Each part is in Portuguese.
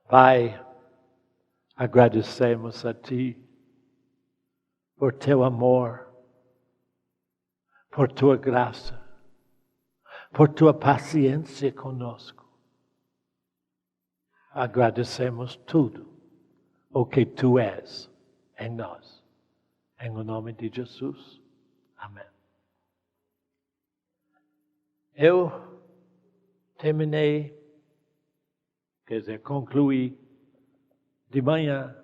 Pai, agradecemos a Ti por Teu amor, por Tua graça, por Tua paciência conosco. Agradecemos tudo o que Tu és em nós. Em nome de Jesus. Amém. Eu terminei, concluí de manhã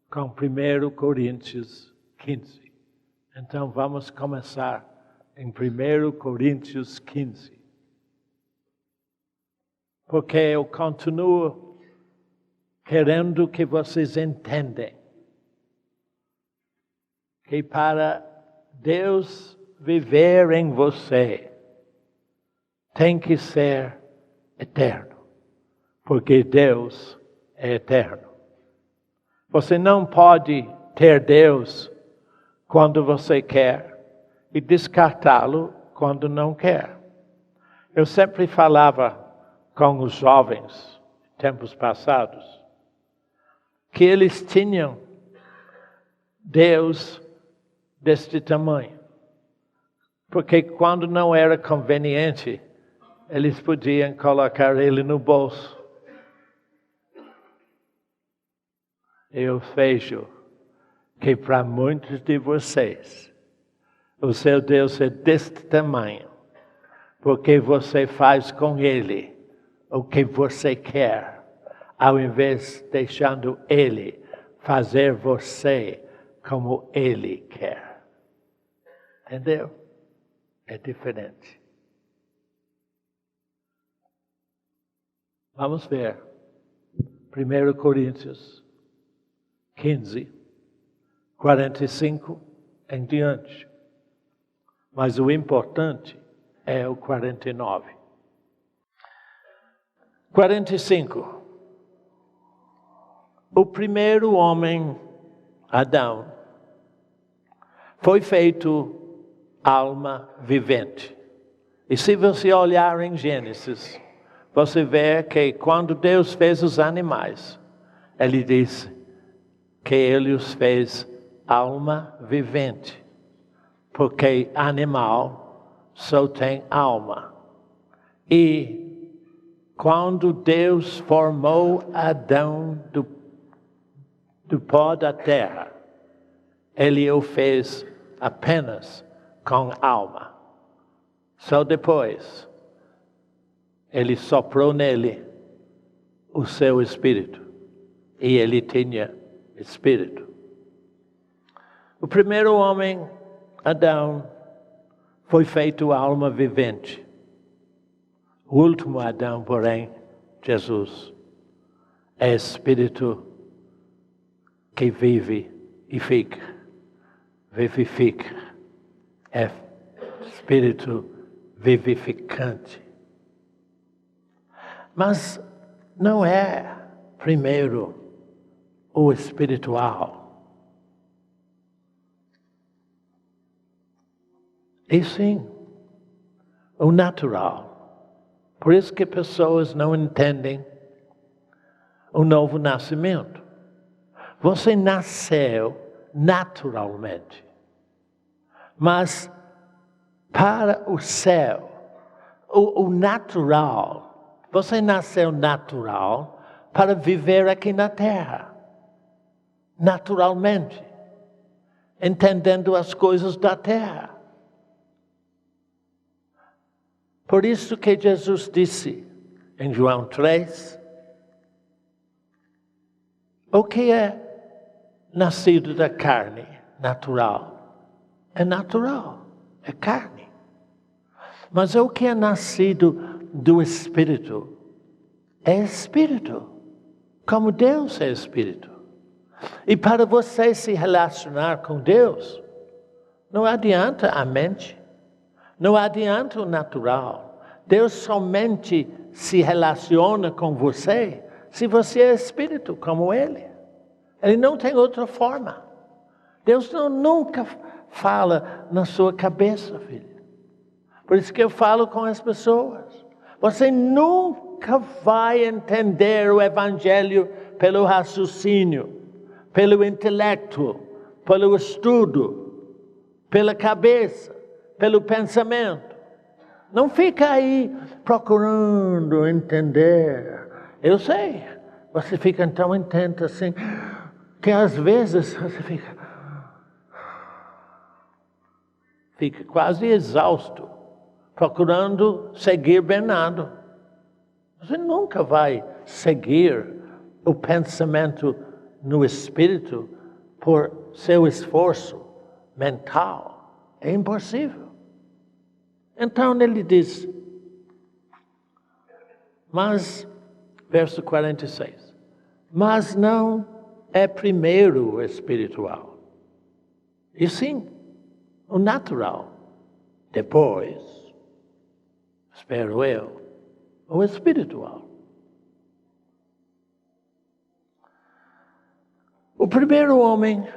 com 1 Coríntios 15. Então vamos começar em 1 Coríntios 15. Porque eu continuo querendo que vocês entendam que para Deus viver em você tem que ser eterno, porque Deus é eterno. Você não pode ter Deus quando você quer e descartá-lo quando não quer. Eu sempre falava com os jovens, tempos passados, que eles tinham Deus deste tamanho. Porque quando não era conveniente, eles podiam colocar ele no bolso. Eu vejo que para muitos de vocês, o seu Deus é deste tamanho, porque você faz com ele o que você quer, ao invés de deixando ele fazer você como ele quer. Entendeu? É diferente. Vamos ver. 1 Coríntios 15, 45 em diante. Mas o importante é o 49. 45. O primeiro homem, Adão, foi feito alma vivente. E se você olhar em Gênesis, você vê que quando Deus fez os animais, Ele disse que Ele os fez alma vivente. Porque animal só tem alma. E quando Deus formou Adão do pó da terra, Ele o fez apenas com alma. Só depois, Ele soprou nele o seu espírito. E ele tinha espírito. O primeiro homem, Adão, foi feito alma vivente. O último Adão, porém, Jesus, é espírito que vive e fica, vivifica. É espírito vivificante. Mas não é primeiro o espiritual. E sim, o natural. Por isso que pessoas não entendem o novo nascimento. Você nasceu naturalmente. Mas para o céu, o natural, você nasceu natural para viver aqui na terra. Naturalmente. Entendendo as coisas da terra. Por isso que Jesus disse em João 3, o que é nascido da carne natural? É natural, é carne. Mas o que é nascido do Espírito? É Espírito, como Deus é Espírito. E para você se relacionar com Deus, não adianta a mente. Não adianta o natural. Deus somente se relaciona com você se você é espírito como Ele. Ele não tem outra forma. Deus nunca fala na sua cabeça, filho. Por isso que eu falo com as pessoas. Você nunca nunca vai entender o Evangelho pelo raciocínio, pelo intelecto, pelo estudo, pela cabeça, pelo pensamento. Não fica aí procurando entender. Eu sei, você fica tão intento assim, que às vezes você fica quase exausto, procurando seguir Bernardo. Você nunca vai seguir o pensamento no espírito por seu esforço mental. É impossível. Então ele diz, mas, verso 46, mas não é primeiro o espiritual, e sim o natural, depois, espero eu, o espiritual. O primeiro homem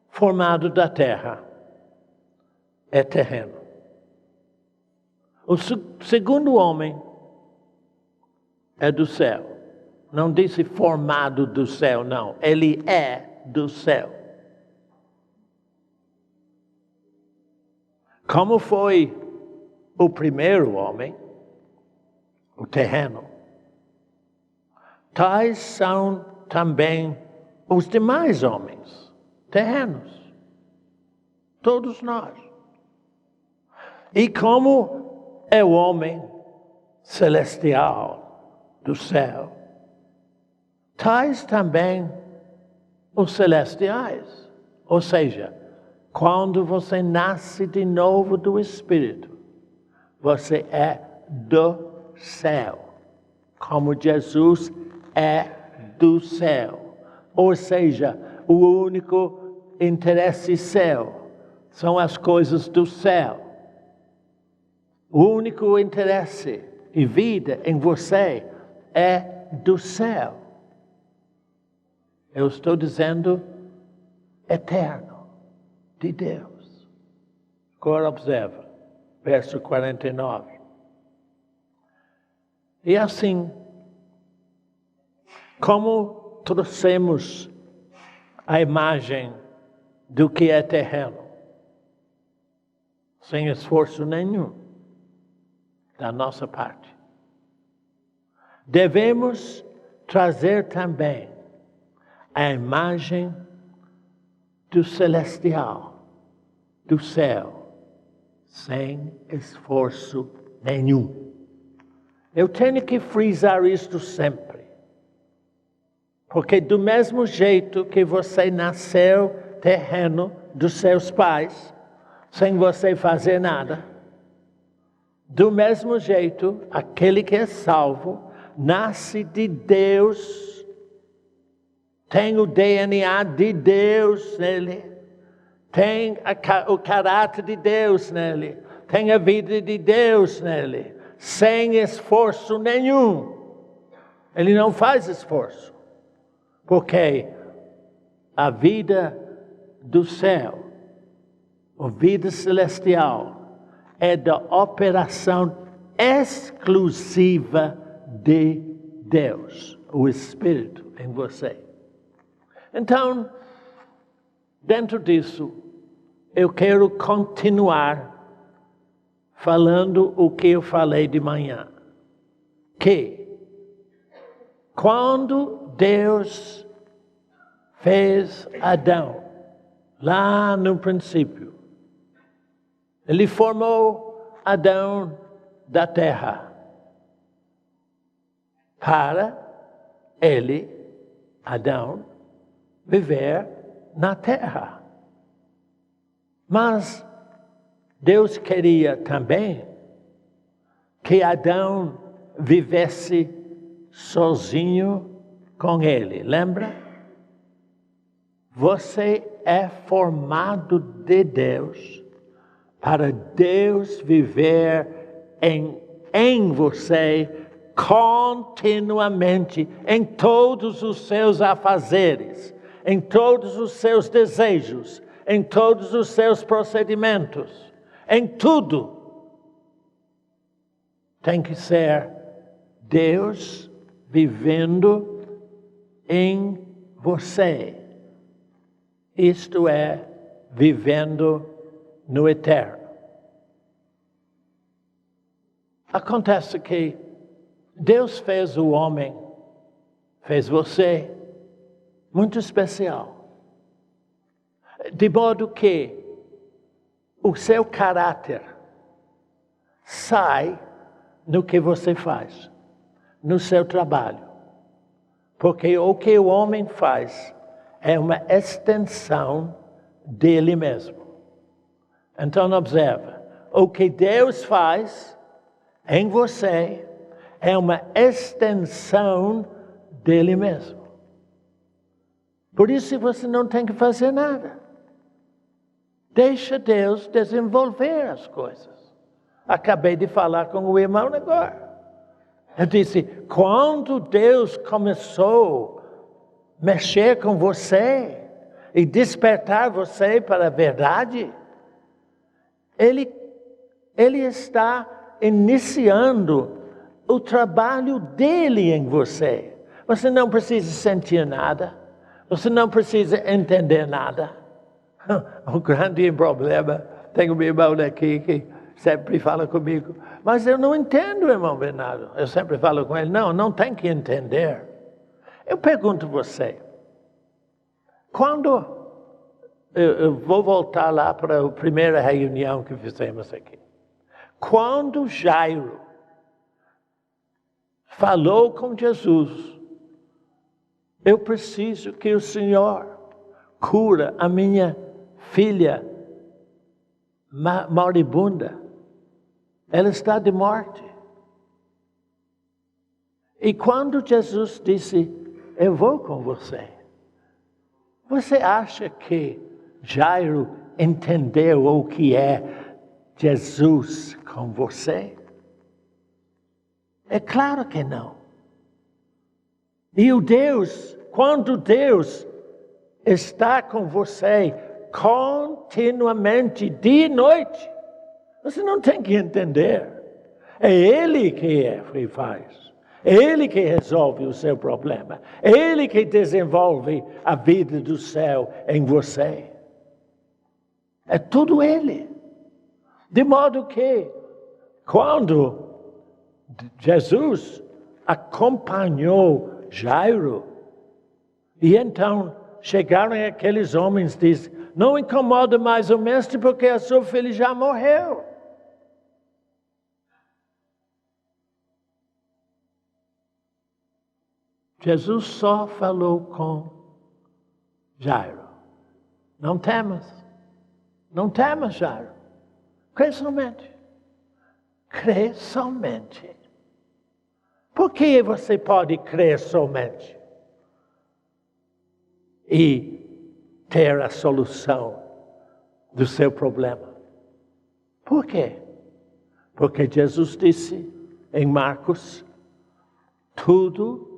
formado da terra é terreno. O segundo homem é do céu. Não disse formado do céu, não. Ele é do céu. Como foi o primeiro homem, o terreno, tais são também os demais homens, terrenos. Todos nós. E como é o homem celestial do céu, tais também os celestiais. Ou seja, quando você nasce de novo do Espírito, você é do céu, como Jesus é do céu. Ou seja, o único interesse seu são as coisas do céu. O único interesse e vida em você é do céu. Eu estou dizendo eterno, de Deus. Agora observa, verso 49. E assim, como trouxemos a imagem do que é terreno, sem esforço nenhum da nossa parte, devemos trazer também a imagem do celestial, do céu, sem esforço nenhum. Eu tenho que frisar isto sempre, porque do mesmo jeito que você nasceu terreno dos seus pais, sem você fazer nada, do mesmo jeito, aquele que é salvo, nasce de Deus, tem o DNA de Deus nele, tem o caráter de Deus nele, tem a vida de Deus nele, sem esforço nenhum. Ele não faz esforço, porque a vida do céu, a vida celestial, é da operação exclusiva de Deus, o Espírito em você. Então, dentro disso, eu quero continuar falando o que eu falei de manhã. Que, quando Deus fez Adão, lá no princípio, Ele formou Adão da terra para ele, Adão, viver na terra. Mas Deus queria também que Adão vivesse sozinho com ele. Lembra? Você é formado de Deus para Deus viver em você continuamente, em todos os seus afazeres, em todos os seus desejos, em todos os seus procedimentos, em tudo. Tem que ser Deus vivendo em você. Isto é, vivendo no eterno. Acontece que Deus fez o homem, fez você, muito especial. De modo que o seu caráter sai no que você faz, no seu trabalho. Porque o que o homem faz é uma extensão dele mesmo. Então observa, o que Deus faz em você é uma extensão dele mesmo. Por isso você não tem que fazer nada. Deixa Deus desenvolver as coisas. Acabei de falar com o irmão agora. Eu disse, quando Deus começou a mexer com você e despertar você para a verdade, Ele está iniciando o trabalho dele em você. Você não precisa sentir nada. Você não precisa entender nada. O grande problema, tenho meu irmão aqui que sempre fala comigo, mas eu não entendo, irmão Bernardo. Eu sempre falo com ele, não tem que entender. Eu pergunto a você, quando eu vou voltar lá para a primeira reunião que fizemos aqui. Quando Jairo falou com Jesus, eu preciso que o Senhor cura a minha filha moribunda. Ela está de morte. E quando Jesus disse, eu vou com você. Você acha que Jairo entendeu o que é Jesus com você? É claro que não. E quando Deus está com você continuamente, dia e noite, você não tem que entender. É Ele que faz. É Ele que resolve o seu problema. É Ele que desenvolve a vida do céu em você. É tudo Ele. De modo que, quando Jesus acompanhou Jairo, e então chegaram aqueles homens e disseram, não incomoda mais o mestre porque a sua filha já morreu. Jesus só falou com Jairo. Não temas. Não temas, Jairo. Crê somente. Crê somente. Por que você pode crer somente? E ter a solução do seu problema. Por quê? Porque Jesus disse em Marcos, tudo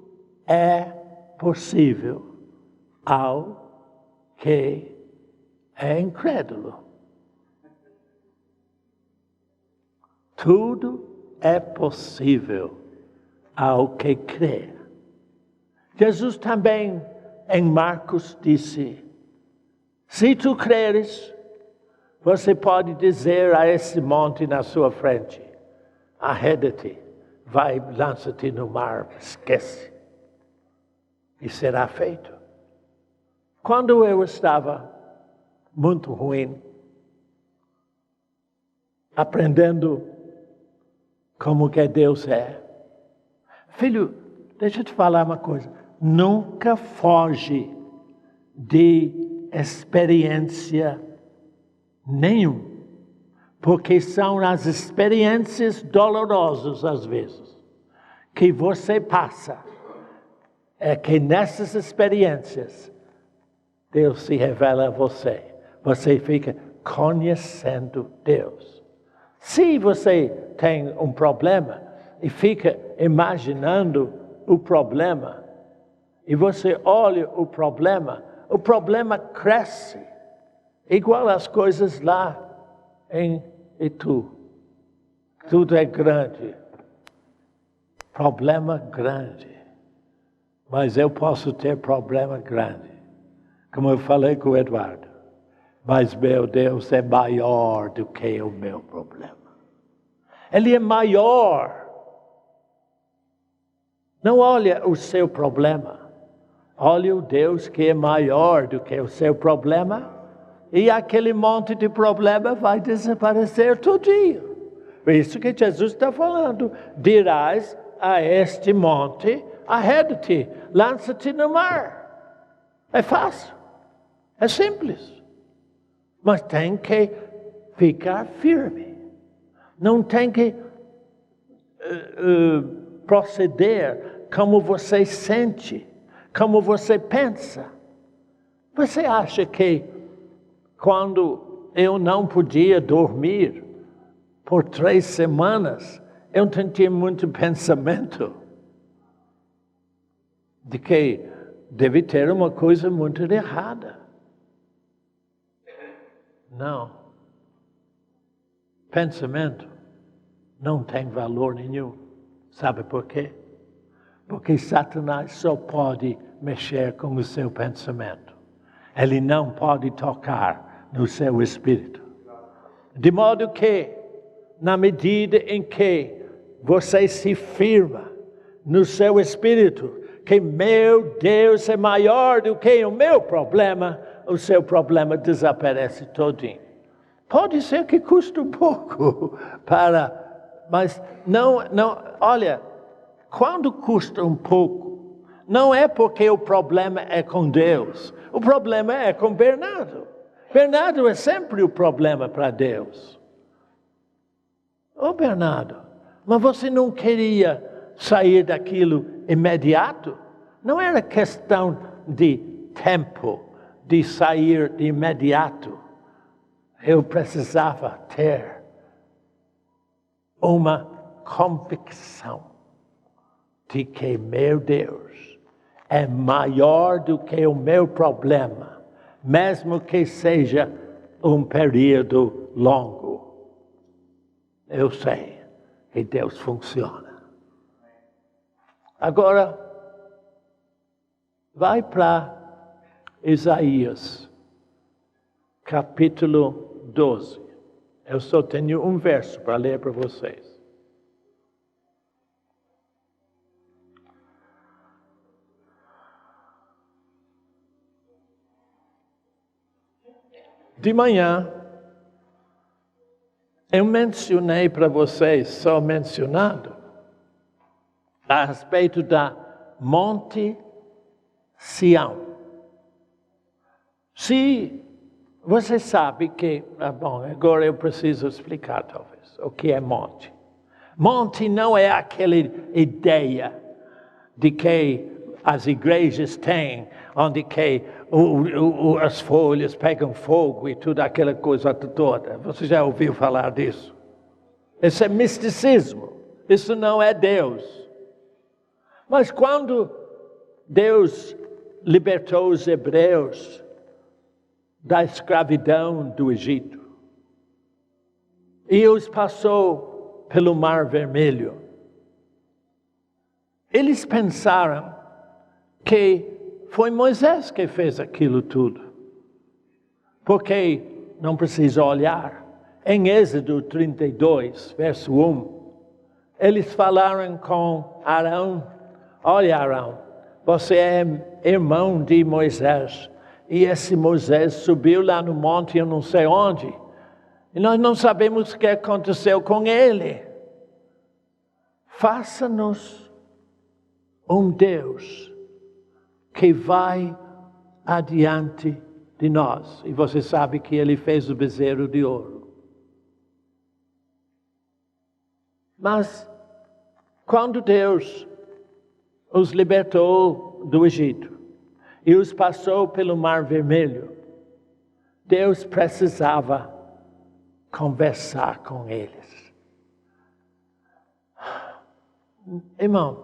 é possível ao que é incrédulo. Tudo é possível ao que crê. Jesus também em Marcos disse, se tu creres, você pode dizer a esse monte na sua frente, arreda-te, vai, lança-te no mar, esquece. E será feito. Quando eu estava muito ruim, aprendendo como que Deus é. Filho, deixa eu te falar uma coisa. Nunca foge de experiência nenhuma. Porque são as experiências dolorosas, às vezes, que você passa. É que nessas experiências, Deus se revela a você. Você fica conhecendo Deus. Se você tem um problema e fica imaginando o problema, e você olha o problema cresce, igual as coisas lá em Itu. Tudo é grande. problema grande. Mas eu posso ter problema grande. Como eu falei com o Eduardo. Mas meu Deus é maior do que o meu problema. Ele é maior. Não olha o seu problema. Olha o Deus que é maior do que o seu problema. E aquele monte de problema vai desaparecer todinho. Por isso que Jesus está falando. Dirás a este monte, arreda-te, lança-te no mar. É fácil. É simples. Mas tem que ficar firme. Não tem que proceder como você sente, como você pensa. Você acha que quando eu não podia dormir por 3 semanas, eu não tinha muito pensamento de que deve ter uma coisa muito errada? Não. Pensamento não tem valor nenhum. Sabe por quê? Porque Satanás só pode mexer com o seu pensamento. Ele não pode tocar no seu espírito. De modo que, na medida em que você se firma no seu espírito, que meu Deus é maior do que o meu problema, o seu problema desaparece todinho. Pode ser que custe um pouco mas não, olha, quando custa um pouco, não é porque o problema é com Deus, o problema é com Bernardo. Bernardo é sempre o problema para Deus. Ô Bernardo, mas você não queria sair daquilo imediato? Não era questão de tempo, de sair de imediato. Eu precisava ter uma convicção de que meu Deus é maior do que o meu problema, mesmo que seja um período longo. Eu sei que Deus funciona. Agora, vai para Isaías, capítulo 12. Eu só tenho um verso para ler para vocês. De manhã, eu mencionei para vocês, só mencionando, a respeito da Monte Sião. Se você sabe que, bom, agora eu preciso explicar talvez, o que é monte. Monte não é aquela ideia de que as igrejas têm, onde que as folhas pegam fogo e tudo aquela coisa toda. Você já ouviu falar disso? Isso é misticismo. Isso não é Deus. Mas quando Deus libertou os hebreus da escravidão do Egito e os passou pelo Mar Vermelho, eles pensaram que foi Moisés que fez aquilo tudo. Porque, não precisa olhar, em Êxodo 32, verso 1, eles falaram com Arão: olha, Arão, você é irmão de Moisés, e esse Moisés subiu lá no monte, eu não sei onde, e nós não sabemos o que aconteceu com ele. Faça-nos um Deus que vai adiante de nós. E você sabe que ele fez o bezerro de ouro. Mas, quando Deus os libertou do Egito e os passou pelo Mar Vermelho, Deus precisava conversar com eles. Irmão,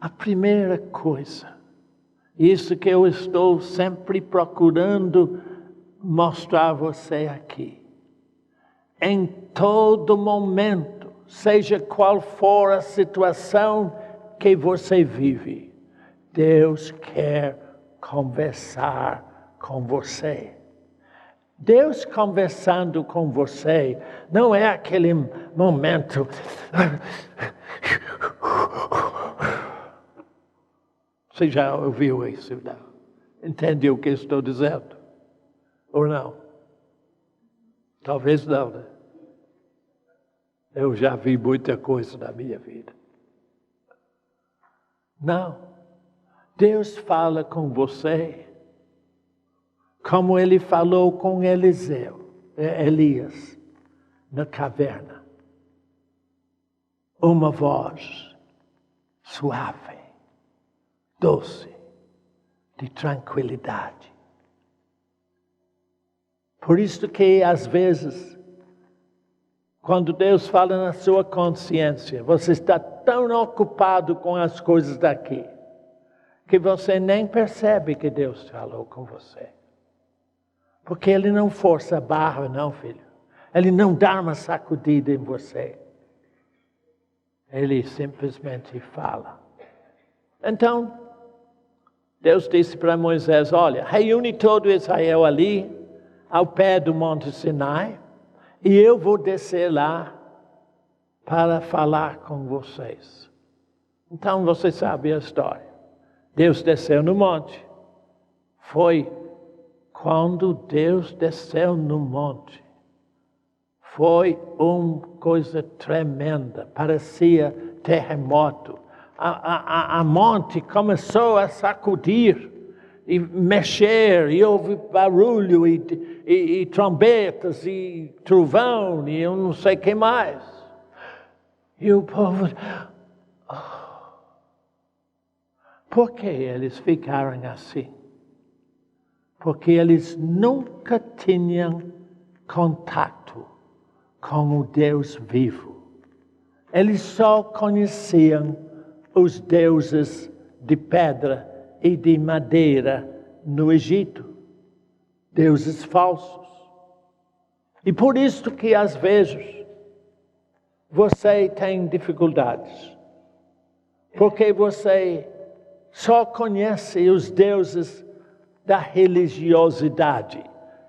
a primeira coisa, isso que eu estou sempre procurando mostrar a você aqui. Em todo momento seja qual for a situação que você vive, Deus quer conversar com você. Deus conversando com você não é aquele momento. Você já ouviu isso, não? Entendeu o que estou dizendo? Ou não? Talvez não, né? Eu já vi muita coisa na minha vida. Não. Deus fala com você como Ele falou com Elias, na caverna. Uma voz suave, doce, de tranquilidade. Por isso que, às vezes, quando Deus fala na sua consciência, você está tão ocupado com as coisas daqui, que você nem percebe que Deus falou com você. Porque Ele não força a barra, não, filho. Ele não dá uma sacudida em você. Ele simplesmente fala. Então, Deus disse para Moisés, olha, reúne todo Israel ali, ao pé do Monte Sinai, e eu vou descer lá para falar com vocês. Então, você sabe a história. Deus desceu no monte. Foi quando Deus desceu no monte. Foi uma coisa tremenda, parecia terremoto. A monte começou a sacudir e mexer, e houve barulho, e trombetas, e trovão, e eu não sei o que mais. E o povo... Por que eles ficaram assim? Porque eles nunca tinham contato com o Deus vivo. Eles só conheciam os deuses de pedra e de madeira no Egito. Deuses falsos. E por isso que às vezes você tem dificuldades. Porque você só conhece os deuses da religiosidade,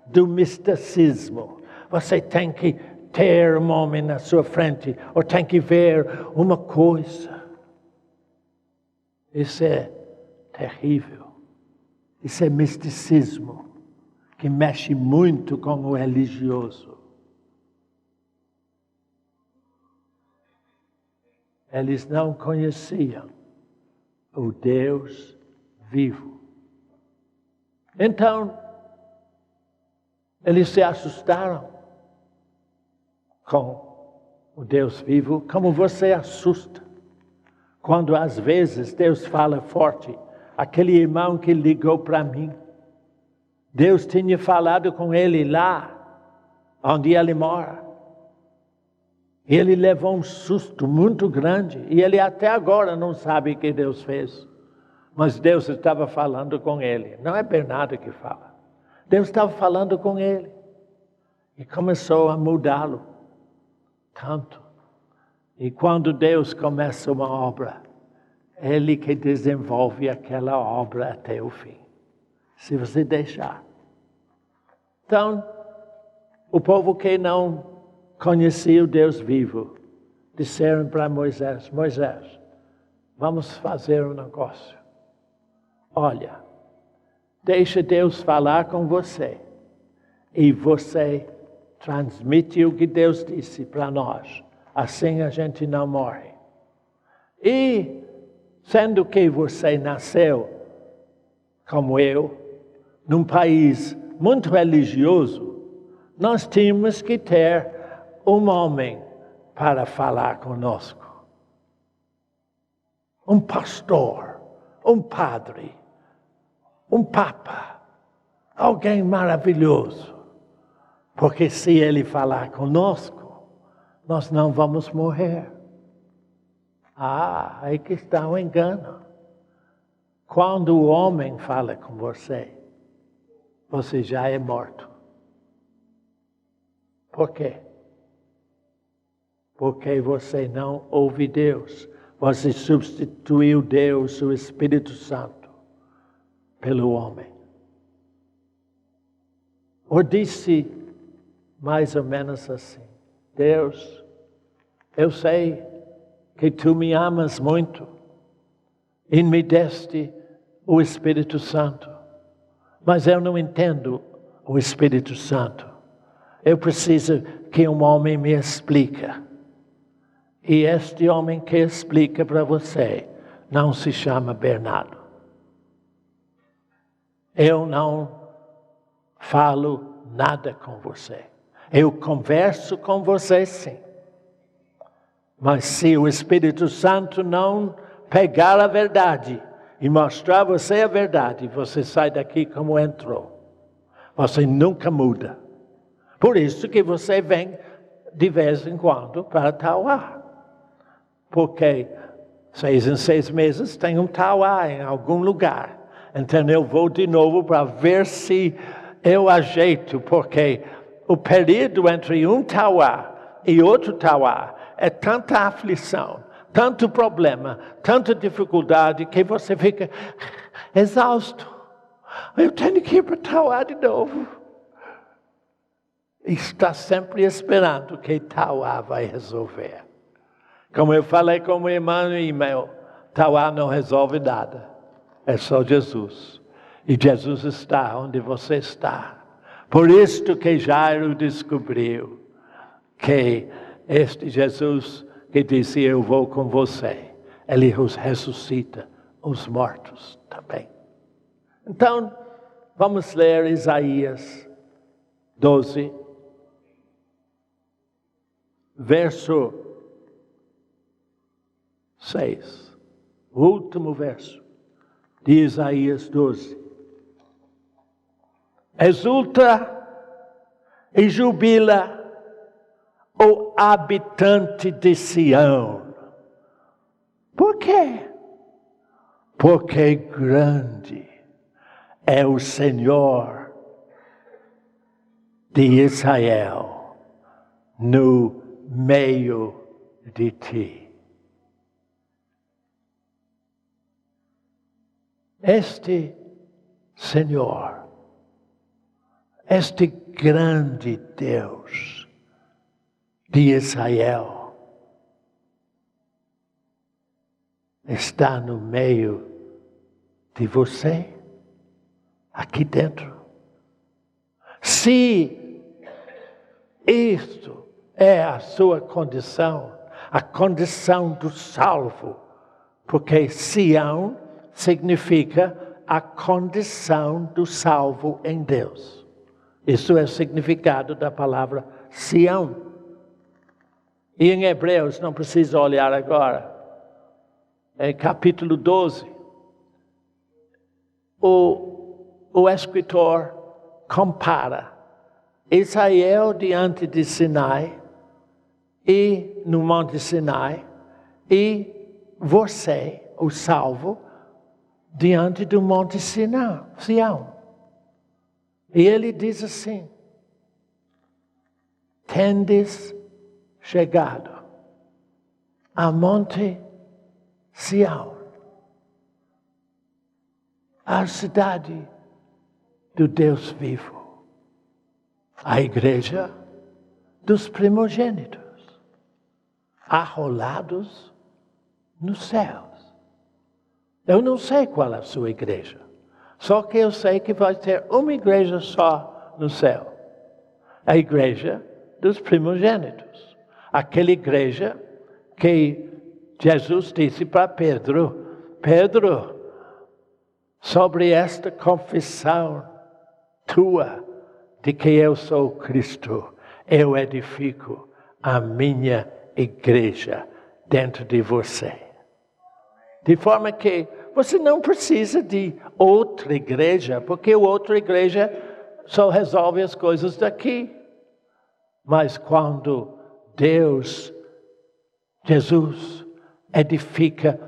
do misticismo. Você tem que ter um homem na sua frente, ou tem que ver uma coisa. Isso é terrível. Isso é misticismo, que mexe muito com o religioso. Eles não conheciam o Deus vivo. Então, eles se assustaram com o Deus vivo, como você assusta. Quando às vezes Deus fala forte, aquele irmão que ligou para mim, Deus tinha falado com ele lá, onde ele mora. Ele levou um susto muito grande, e ele até agora não sabe o que Deus fez. Mas Deus estava falando com ele. Não é Bernardo que fala. Deus estava falando com ele. E começou a mudá-lo. Tanto. E quando Deus começa uma obra, Ele que desenvolve aquela obra até o fim. Se você deixar. Então, o povo que não conhecia o Deus vivo, disseram para Moisés, Moisés, vamos fazer um negócio. Olha, deixa Deus falar com você. E você transmite o que Deus disse para nós. Assim a gente não morre. E, sendo que você nasceu, como eu, num país muito religioso, nós tínhamos que ter um homem para falar conosco. Um pastor, um padre, um papa, alguém maravilhoso. Porque se ele falar conosco, nós não vamos morrer. Ah, aí que está o engano. Quando o homem fala com você, você já é morto. Por quê? Porque você não ouve Deus. Você substituiu Deus, o Espírito Santo, pelo homem. Ou disse mais ou menos assim: Deus, eu sei que tu me amas muito e me deste o Espírito Santo, mas eu não entendo o Espírito Santo. Eu preciso que um homem me explique. E este homem que explica para você não se chama Bernardo. Eu não falo nada com você. Eu converso com você sim. Mas se o Espírito Santo não pegar a verdade e mostrar a você a verdade, você sai daqui como entrou. Você nunca muda. Por isso que você vem de vez em quando para Tauá. Porque 6 em 6 meses tem um Tauá em algum lugar. Então eu vou de novo para ver se eu ajeito. Porque o período entre um Tauá e outro Tauá é tanta aflição, tanto problema, tanta dificuldade que você fica exausto. Eu tenho que ir para Tauá de novo. E está sempre esperando que Tauá vai resolver. Como eu falei com o irmão no e-mail, Tauá não resolve nada. É só Jesus. E Jesus está onde você está. Por isso que Jairo descobriu que este Jesus que disse, eu vou com você, ele os ressuscita os mortos também. Então, vamos ler Isaías 12, verso 6. O último verso de Isaías 12. Exulta e jubila o habitante de Sião. Por quê? Porque grande é o Senhor de Israel no meio de ti. Este Senhor, este grande Deus de Israel, está no meio de você, aqui dentro. Se isto é a sua condição, a condição do salvo, porque Sião significa a condição do salvo em Deus. Isso é o significado da palavra Sião. E em Hebreus, não precisa olhar agora, em capítulo 12, o escritor compara Israel diante de Sinai, e no Monte Sinai, e você, o salvo, diante do Monte Sião. E ele diz assim: tendes chegado a Monte Sião, a cidade do Deus vivo, a igreja dos primogênitos, arrolados nos céus. Eu não sei qual é a sua igreja, só que eu sei que vai ter uma igreja só no céu. A igreja dos primogênitos. Aquela igreja que Jesus disse para Pedro: Pedro, sobre esta confissão tua de que eu sou Cristo, eu edifico a minha igreja dentro de você. De forma que você não precisa de outra igreja, porque outra igreja só resolve as coisas daqui. Mas quando Deus, Jesus, edifica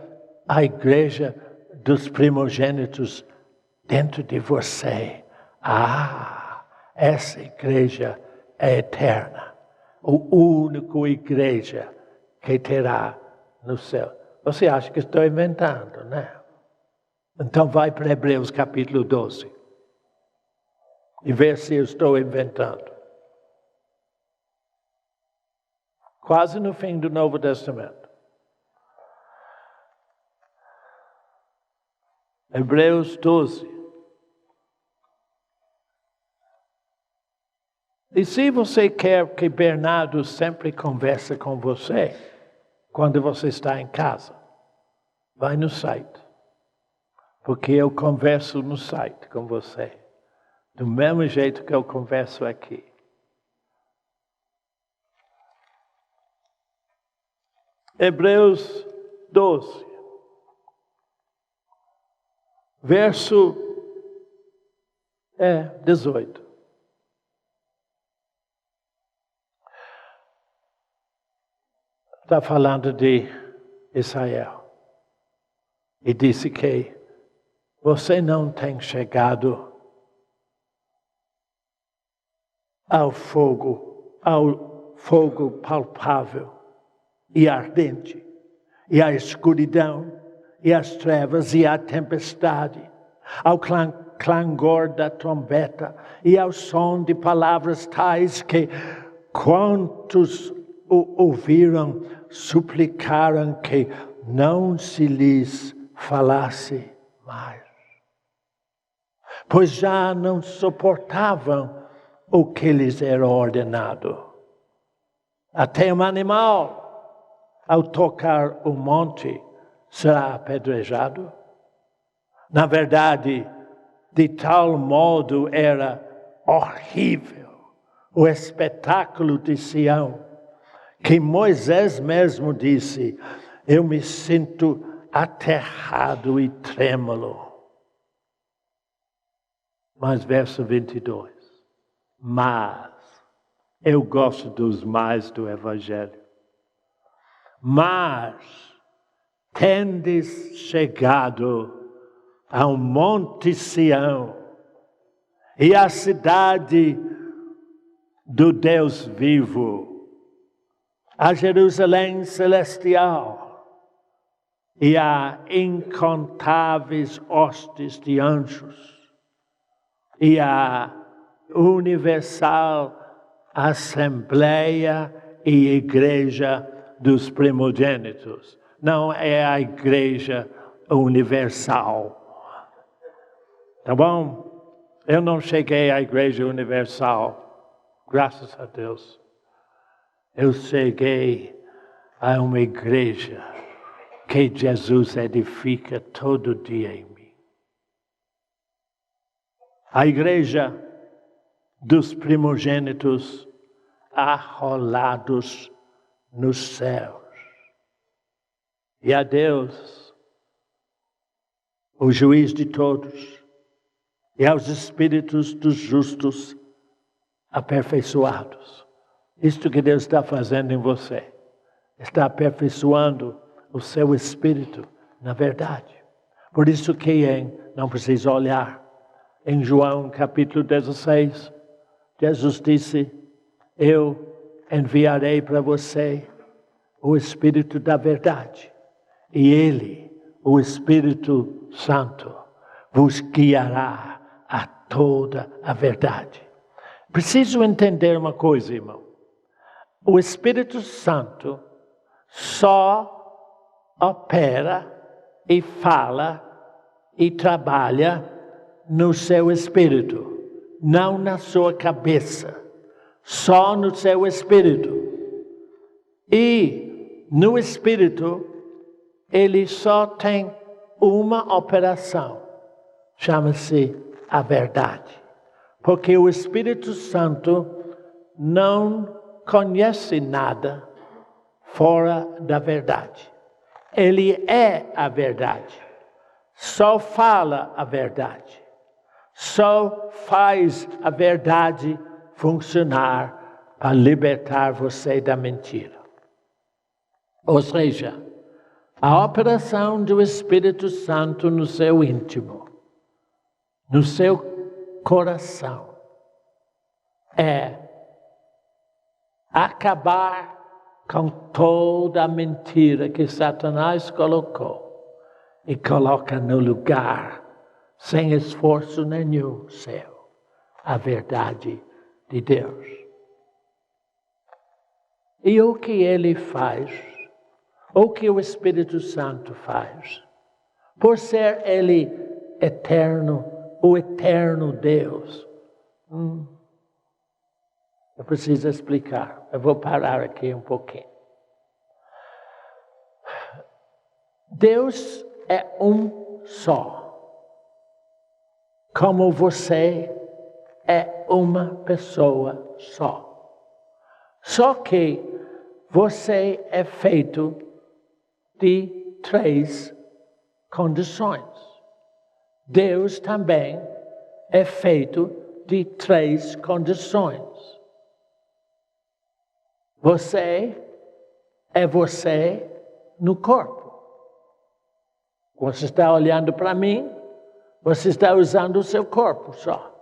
a igreja dos primogênitos dentro de você, essa igreja é eterna. A única igreja que terá no céu. Você acha que estou inventando, né? Então vai para Hebreus capítulo 12. E vê se eu estou inventando. Quase no fim do Novo Testamento. Hebreus 12. E se você quer que Bernardo sempre converse com você, quando você está em casa, vai no site. Porque eu converso no site com você. Do mesmo jeito que eu converso aqui. Hebreus 12. Verso 18. Está falando de Israel. E disse que você não tem chegado ao fogo palpável e ardente, e à escuridão, e às trevas, e à tempestade, ao clangor da trombeta, e ao som de palavras tais que quantos o ouviram suplicaram que não se lhes falasse mais. Pois já não suportavam o que lhes era ordenado. Até um animal, ao tocar o monte, será apedrejado. Na verdade, de tal modo era horrível o espetáculo de Sião, que Moisés mesmo disse, eu me sinto aterrado e trêmulo. Mas verso 22. Mas, eu gosto dos mais do Evangelho. Mas, tendes chegado ao Monte Sião e à cidade do Deus vivo, a Jerusalém celestial e a incontáveis hostes de anjos e a universal Assembleia e Igreja dos primogênitos. Não é a Igreja Universal. Tá bom? Eu não cheguei à Igreja Universal, graças a Deus. Eu cheguei a uma igreja que Jesus edifica todo dia em mim. A igreja dos primogênitos arrolados nos céus. E a Deus, o juiz de todos, e aos espíritos dos justos aperfeiçoados. Isto que Deus está fazendo em você, está aperfeiçoando o seu espírito na verdade. Por isso que não precisa olhar, em João capítulo 16, Jesus disse, eu enviarei para você o Espírito da verdade. E Ele, o Espírito Santo, vos guiará a toda a verdade. Preciso entender uma coisa, irmão. O Espírito Santo só opera e fala e trabalha no seu espírito, não na sua cabeça, só no seu espírito. E no espírito, ele só tem uma operação, chama-se a verdade. Porque o Espírito Santo não conhece nada fora da verdade. Ele é a verdade. Só fala a verdade. Só faz a verdade funcionar para libertar você da mentira. Ou seja, a operação do Espírito Santo no seu íntimo, no seu coração, é acabar com toda a mentira que Satanás colocou e coloca no lugar, sem esforço nenhum seu, a verdade de Deus. E o que ele faz, o que o Espírito Santo faz, por ser ele eterno, o eterno Deus. Eu preciso explicar. Eu vou parar aqui um pouquinho. Deus é um só. Como você é uma pessoa só. Só que você é feito de 3 condições. Deus também é feito de 3 condições. Você é você no corpo. Você está olhando para mim, você está usando o seu corpo só.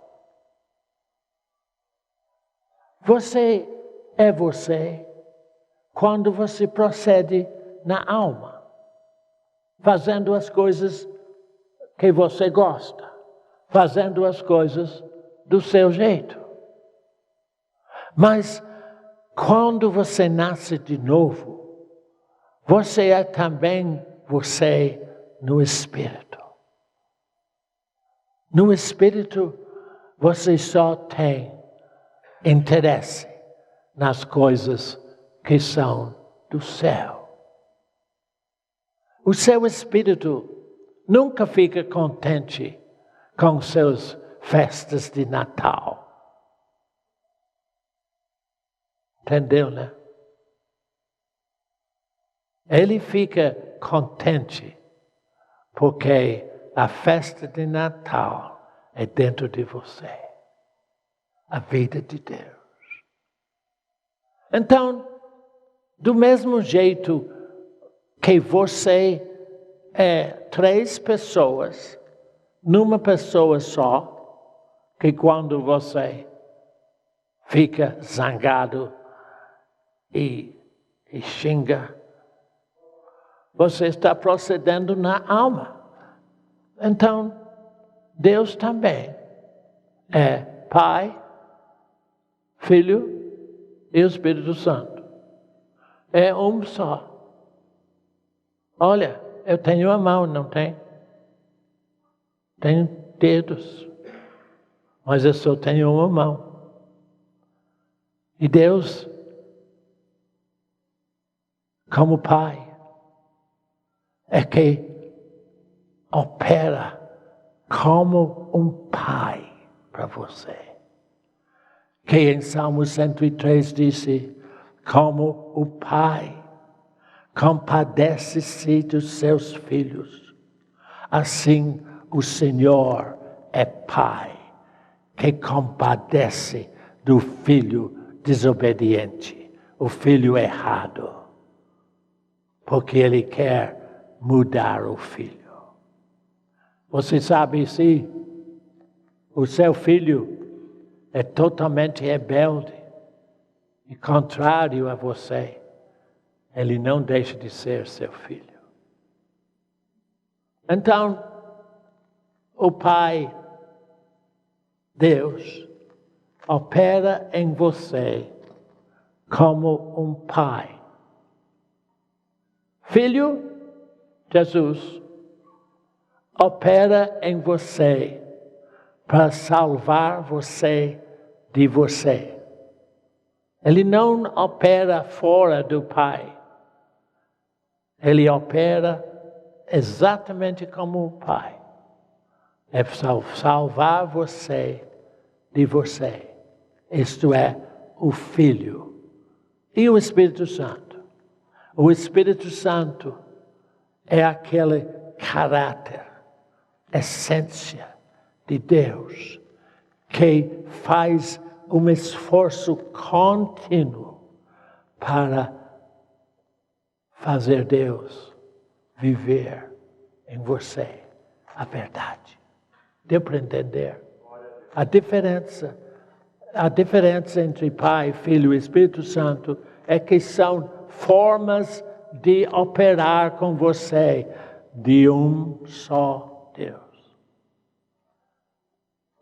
Você é você quando você procede na alma, fazendo as coisas que você gosta, fazendo as coisas do seu jeito. Mas quando você nasce de novo, você é também você no Espírito. No Espírito, você só tem interesse nas coisas que são do céu. O seu Espírito nunca fica contente com suas festas de Natal. Entendeu, né? Ele fica contente porque a festa de Natal é dentro de você. A vida de Deus. Então, do mesmo jeito que você é 3 pessoas, numa pessoa só, que quando você fica zangado e xinga, você está procedendo na alma. Então, Deus também é Pai, Filho e Espírito Santo. É um só. Olha, eu tenho a mão, não tenho? Tenho dedos, mas eu só tenho uma mão. E Deus, como Pai, é que opera como um pai para você. Que em Salmo 103 disse, como o pai compadece-se dos seus filhos, assim o Senhor é pai, que compadece do filho desobediente, o filho errado, porque ele quer mudar o filho. Você sabe se o seu filho é totalmente rebelde e contrário a você, ele não deixa de ser seu filho. Então, o Pai, Deus, opera em você como um pai. Filho, Jesus, opera em você para salvar você de você. Ele não opera fora do Pai. Ele opera exatamente como o Pai. É salvar você de você. Isto é, o Filho. E o Espírito Santo. O Espírito Santo é aquele caráter, essência de Deus, que faz um esforço contínuo para fazer Deus viver em você a verdade. Deu para entender? A diferença entre Pai, Filho e Espírito Santo é que são formas de operar com você de um só Deus.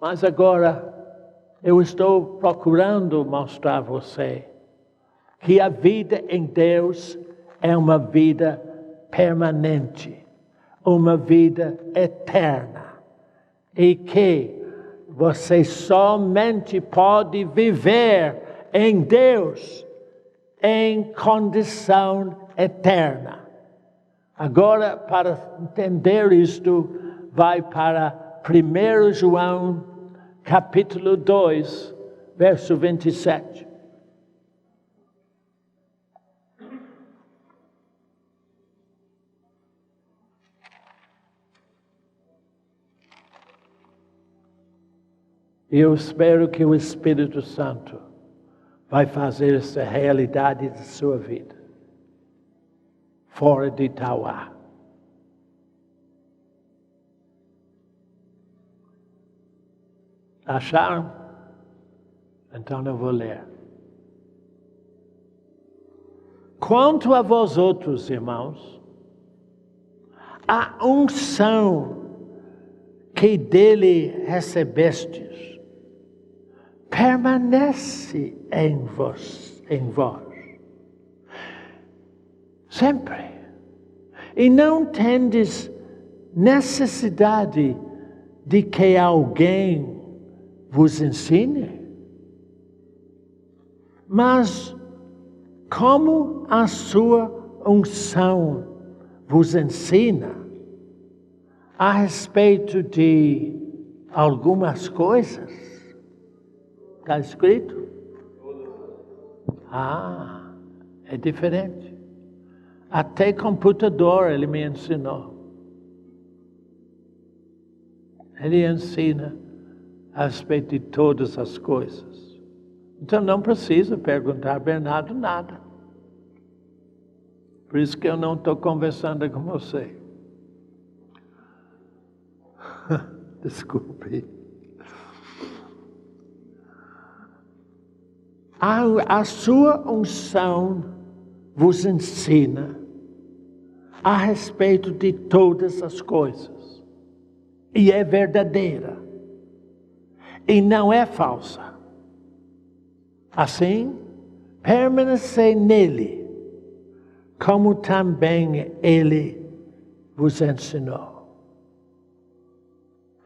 Mas agora eu estou procurando mostrar a você que a vida em Deus é uma vida permanente, uma vida eterna, e que você somente pode viver em Deus em condição eterna. Agora, para entender isto, vai para 1 João, capítulo 2, verso 27. Eu espero que o Espírito Santo vai fazer essa realidade da sua vida, fora de Tauá. Acharam? Então eu vou ler. Quanto a vós outros, irmãos, a unção que dele recebestes permanece em vós, sempre. E não tendes necessidade de que alguém vos ensine. Mas como a sua unção vos ensina a respeito de algumas coisas, está escrito? É diferente. Até computador ele me ensinou. Ele ensina a respeito de todas as coisas. Então não precisa perguntar a Bernardo nada. Por isso que eu não estou conversando com você. Desculpe. A sua unção vos ensina a respeito de todas as coisas. E é verdadeira. E não é falsa. Assim, permanecei nele, como também ele vos ensinou.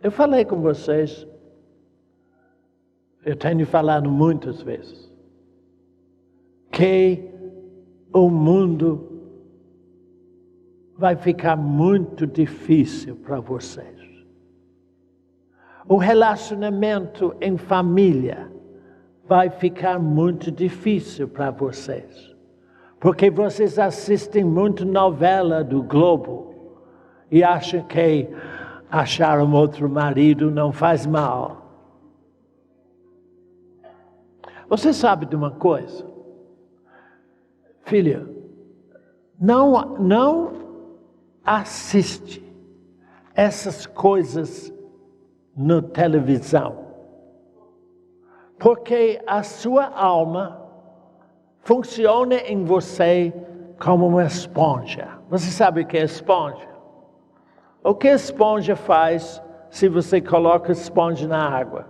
Eu falei com vocês, eu tenho falado muitas vezes, que o mundo vai ficar muito difícil para vocês. O relacionamento em família vai ficar muito difícil para vocês. Porque vocês assistem muito novela do Globo e acham que achar um outro marido não faz mal. Você sabe de uma coisa? Filha, não assiste essas coisas na televisão. Porque a sua alma funciona em você como uma esponja. Você sabe o que é esponja? O que a esponja faz se você coloca a esponja na água?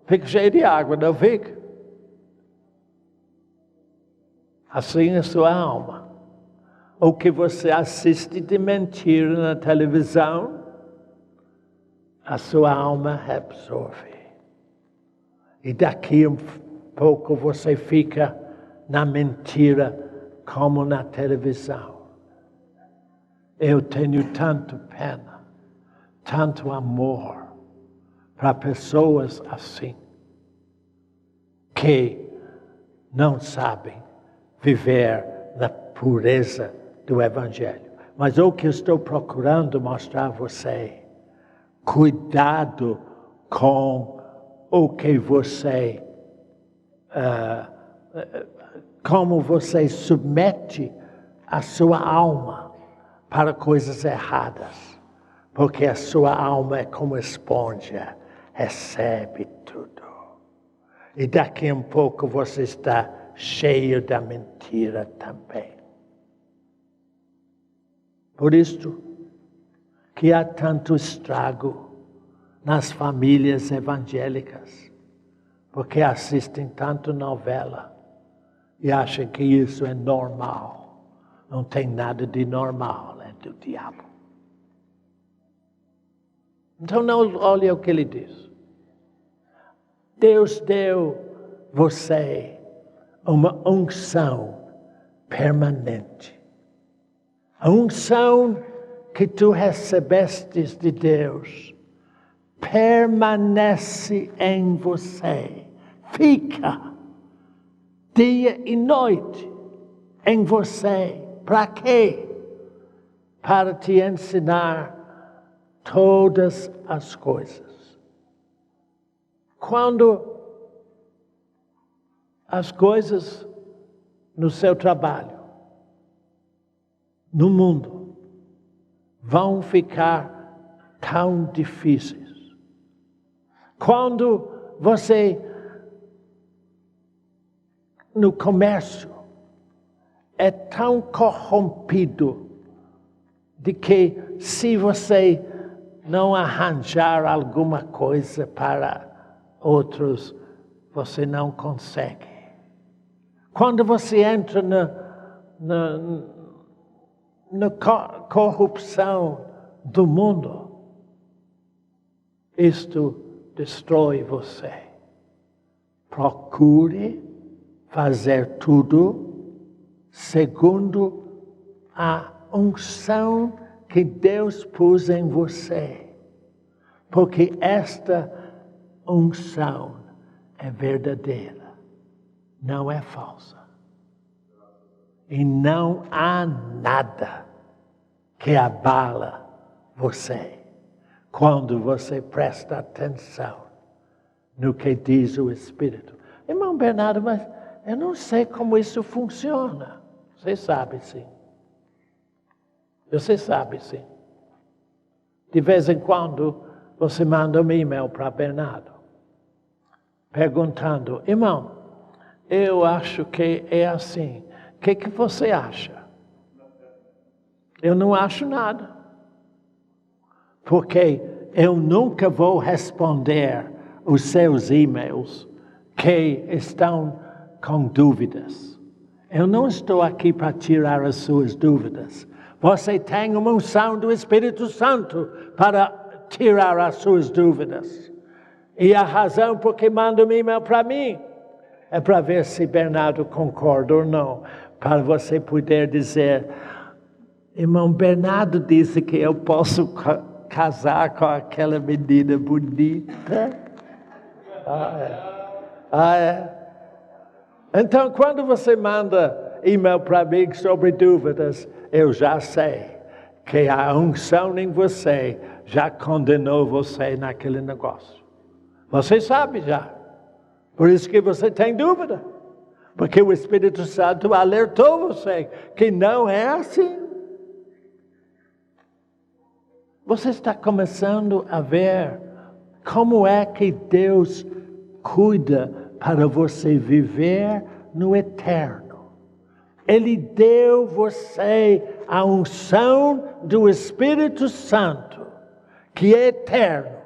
Fica cheio de água, não fica? Assim é a sua alma. O que você assiste de mentira na televisão, a sua alma absorve. E daqui a pouco você fica na mentira como na televisão. Eu tenho tanto pena, tanto amor para pessoas assim, que não sabem viver na pureza do Evangelho. Mas o que eu estou procurando mostrar a você, cuidado com o que você, como você submete a sua alma para coisas erradas. Porque a sua alma é como esponja, recebe tudo. E daqui a pouco você está cheio da mentira. mentira também. Por isso que há tanto estrago nas famílias evangélicas, porque assistem tanto novela e acham que isso é normal. Não tem nada de normal, é do diabo. Então não olhe o que ele diz. Deus deu você uma unção permanente. A unção que tu recebestes de Deus permanece em você. Fica dia e noite em você. Para quê? Para te ensinar todas as coisas. Quando as coisas no seu trabalho, no mundo, vão ficar tão difíceis. Quando você, no comércio, é tão corrompido de que se você não arranjar alguma coisa para outros, você não consegue. Quando você entra na corrupção do mundo, isto destrói você. Procure fazer tudo segundo a unção que Deus pôs em você. Porque esta unção é verdadeira, não é falsa. E não há nada que abala você quando você presta atenção no que diz o Espírito. Irmão Bernardo, mas eu não sei como isso funciona. Você sabe sim. Você sabe sim. De vez em quando você manda um e-mail para Bernardo perguntando: irmão, eu acho que é assim. O que você acha? Eu não acho nada. Porque eu nunca vou responder os seus e-mails que estão com dúvidas. Eu não estou aqui para tirar as suas dúvidas. Você tem uma unção do Espírito Santo para tirar as suas dúvidas. E a razão por que manda um e-mail para mim é para ver se Bernardo concorda ou não. Para você poder dizer: irmão Bernardo disse que eu posso casar com aquela menina bonita. É. Então, quando você manda e-mail para mim sobre dúvidas, eu já sei que a unção em você já condenou você naquele negócio. Você sabe já. Por isso que você tem dúvida. Porque o Espírito Santo alertou você que não é assim. Você está começando a ver como é que Deus cuida para você viver no eterno. Ele deu você a unção do Espírito Santo, que é eterno,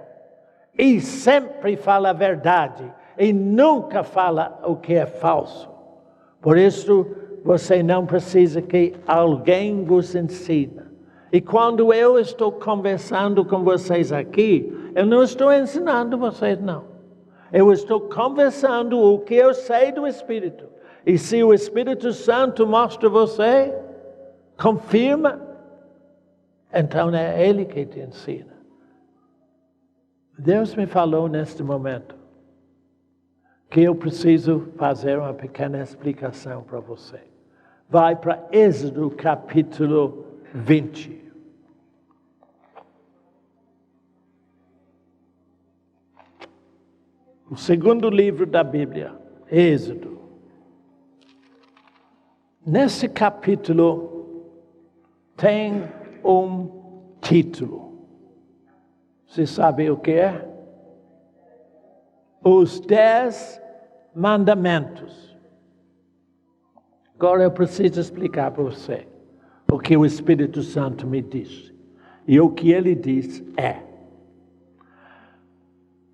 e sempre fala a verdade, e nunca fala o que é falso. Por isso, você não precisa que alguém vos ensine. E quando eu estou conversando com vocês aqui, eu não estou ensinando vocês, não. Eu estou conversando o que eu sei do Espírito. E se o Espírito Santo mostra você, confirma, então é Ele que te ensina. Deus me falou neste momento que eu preciso fazer uma pequena explicação para você. Vai para Êxodo capítulo 20. O segundo livro da Bíblia, Êxodo. Nesse capítulo tem um título. Você sabe o que é? Os 10 mandamentos. Agora eu preciso explicar para você o que o Espírito Santo me disse. E o que ele diz é: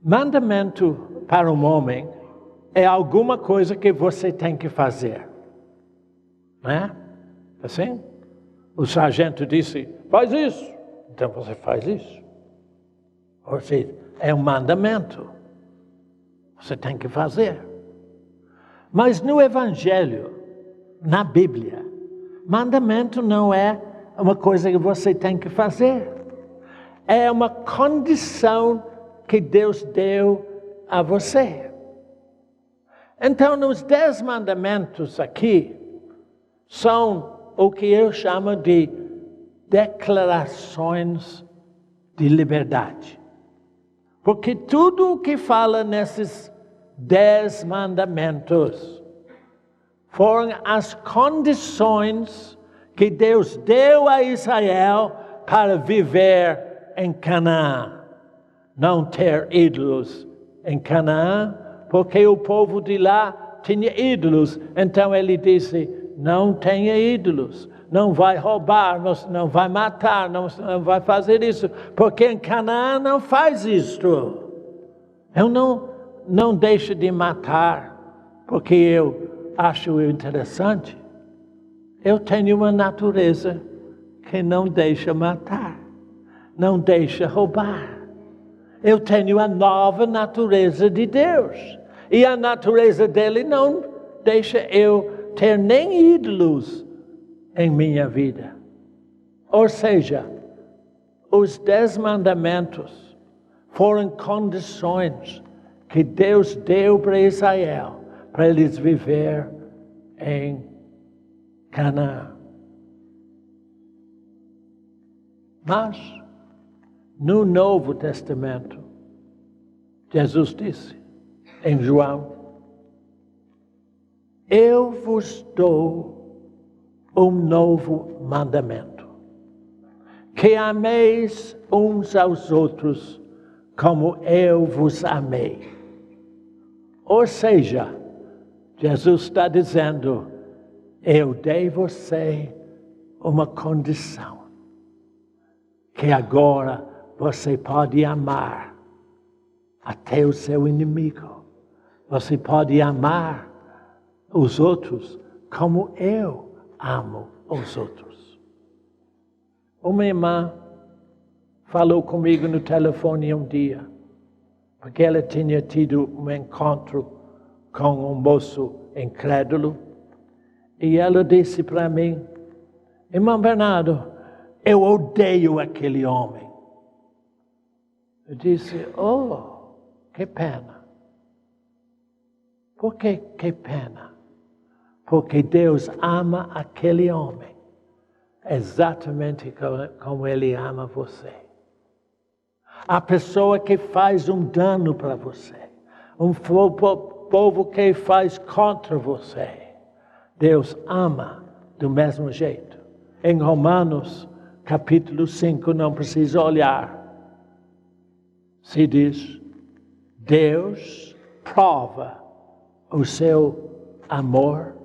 mandamento para um homem é alguma coisa que você tem que fazer. Não é? Assim? O sargento disse, faz isso. Então você faz isso. Ou seja, é um mandamento. Você tem que fazer. Mas no Evangelho, na Bíblia, mandamento não é uma coisa que você tem que fazer. É uma condição que Deus deu a você. Então, nos 10 mandamentos aqui, são o que eu chamo de declarações de liberdade. Porque tudo o que fala nesses 10 mandamentos foram as condições que Deus deu a Israel para viver em Canaã. Não ter ídolos em Canaã, porque o povo de lá tinha ídolos. Então ele disse, não tenha ídolos, não vai roubar, não vai matar, não vai fazer isso, porque em Canaã não faz isto. Eu não deixo de matar, porque eu acho interessante. Eu tenho uma natureza que não deixa matar, não deixa roubar. Eu tenho a nova natureza de Deus. E a natureza dele não deixa eu ter nem ídolos em minha vida. Ou seja, os 10 mandamentos foram condições que Deus deu para Israel, para eles viver em Canaã. Mas, no Novo Testamento, Jesus disse em João, eu vos dou um novo mandamento, que ameis uns aos outros como eu vos amei. Ou seja, Jesus está dizendo, eu dei você uma condição, que agora você pode amar até o seu inimigo. Você pode amar os outros como eu amo os outros. Uma irmã falou comigo no telefone um dia, porque ela tinha tido um encontro com um moço incrédulo, e ela disse para mim, irmão Bernardo, eu odeio aquele homem. Eu disse, oh, que pena. Por que pena? Porque Deus ama aquele homem exatamente como Ele ama você. A pessoa que faz um dano para você, um povo que faz contra você, Deus ama do mesmo jeito. Em Romanos, capítulo 5, não precisa olhar. Se diz, Deus prova o seu amor,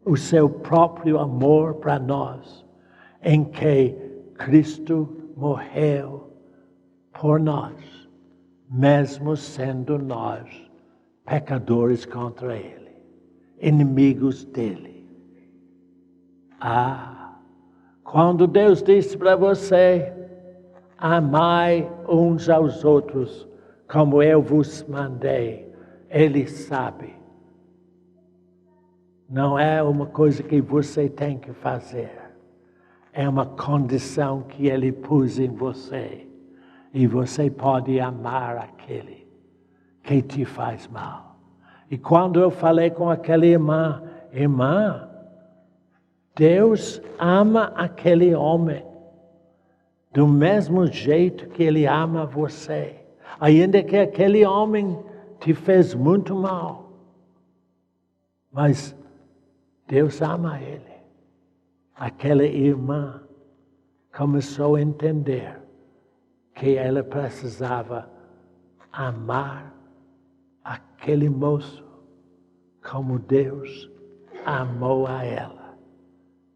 o seu próprio amor para nós, em que Cristo morreu por nós, mesmo sendo nós pecadores contra Ele, inimigos dele. Quando Deus disse para você, amai uns aos outros como eu vos mandei, Ele sabe. Não é uma coisa que você tem que fazer. É uma condição que Ele pôs em você. E você pode amar aquele que te faz mal. E quando eu falei com aquela irmã, Deus ama aquele homem do mesmo jeito que Ele ama você. Ainda que aquele homem te fez muito mal. Mas Deus ama ele. Aquela irmã começou a entender que ela precisava amar aquele moço como Deus amou a ela.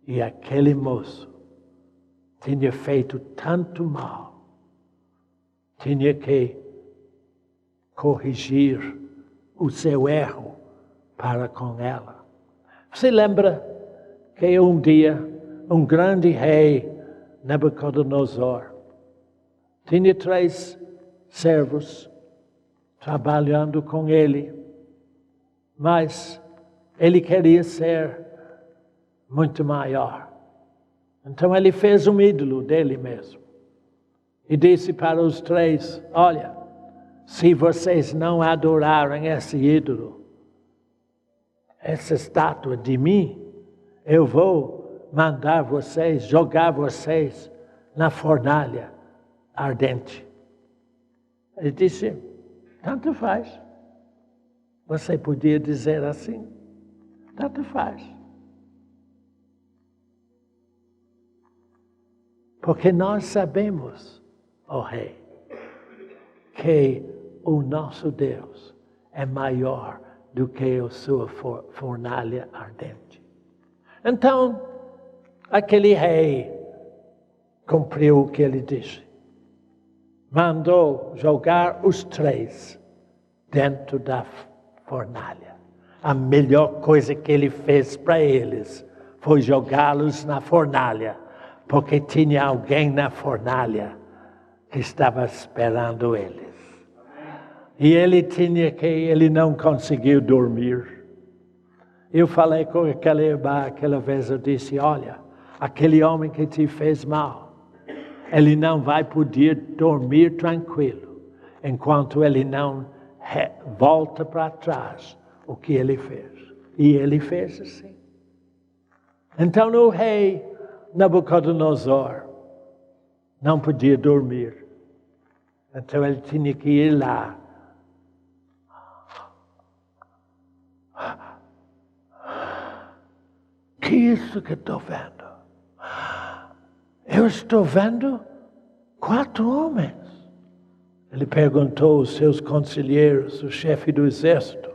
E aquele moço tinha feito tanto mal, tinha que corrigir o seu erro para com ela. Você lembra que um dia um grande rei, Nabucodonosor, tinha 3 servos trabalhando com ele, mas ele queria ser muito maior. Então ele fez um ídolo dele mesmo. E disse para os 3, olha, se vocês não adorarem esse ídolo, essa estátua de mim, eu vou mandar vocês, jogar vocês na fornalha ardente. Ele disse, tanto faz. Você podia dizer assim, tanto faz. Porque nós sabemos, ó Rei, que o nosso Deus é maior do que a sua fornalha ardente. Então, aquele rei cumpriu o que ele disse. Mandou jogar os 3 dentro da fornalha. A melhor coisa que ele fez para eles foi jogá-los na fornalha, porque tinha alguém na fornalha que estava esperando eles. E ele não conseguiu dormir. Eu falei com aquele irmão aquela vez, eu disse, olha, aquele homem que te fez mal, ele não vai poder dormir tranquilo, enquanto ele não volta para trás o que ele fez. E ele fez assim. Então o rei Nabucodonosor não podia dormir. Então ele tinha que ir lá. Que isso que estou vendo? Eu estou vendo 4 homens. Ele perguntou aos seus conselheiros, o chefe do exército,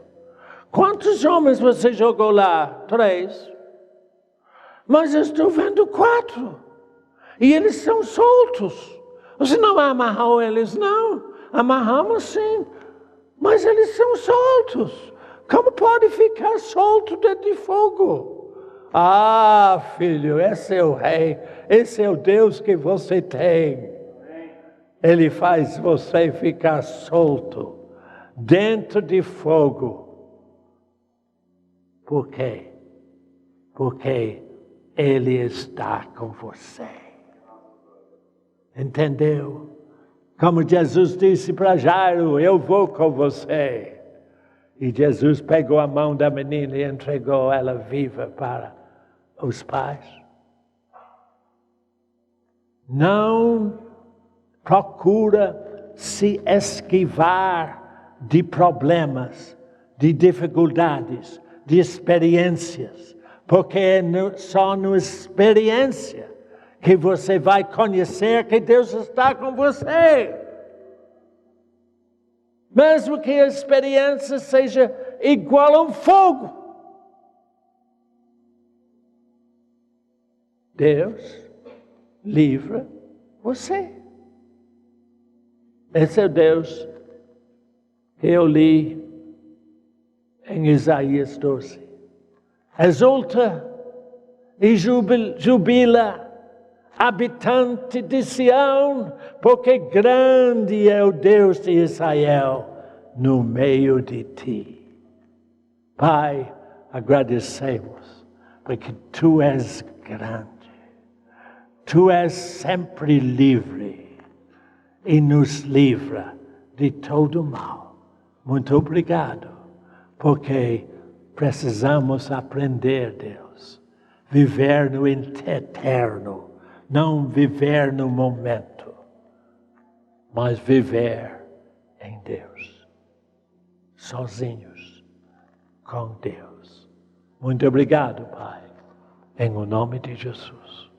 quantos homens você jogou lá? 3. Mas eu estou vendo 4. E eles são soltos. Você não amarrou eles, não? Amarramos sim. Mas eles são soltos. Como pode ficar solto dentro de fogo? Ah, filho, esse é o rei. Esse é o Deus que você tem. Ele faz você ficar solto dentro de fogo. Por quê? Porque Ele está com você. Entendeu? Como Jesus disse para Jairo, eu vou com você. E Jesus pegou a mão da menina e entregou ela viva para os pais. Não procura se esquivar de problemas, de dificuldades, de experiências, porque é só na experiência que você vai conhecer que Deus está com você. Mesmo que a experiência seja igual a um fogo. Deus livra você. Esse é o Deus que eu li em Isaías 12. Exulta e jubila, habitante de Sião, porque grande é o Deus de Israel no meio de ti. Pai, agradecemos, porque Tu és grande. Tu és sempre livre e nos livra de todo mal. Muito obrigado, porque precisamos aprender, Deus, viver no eterno, não viver no momento, mas viver em Deus, sozinhos com Deus. Muito obrigado, Pai, em o nome de Jesus.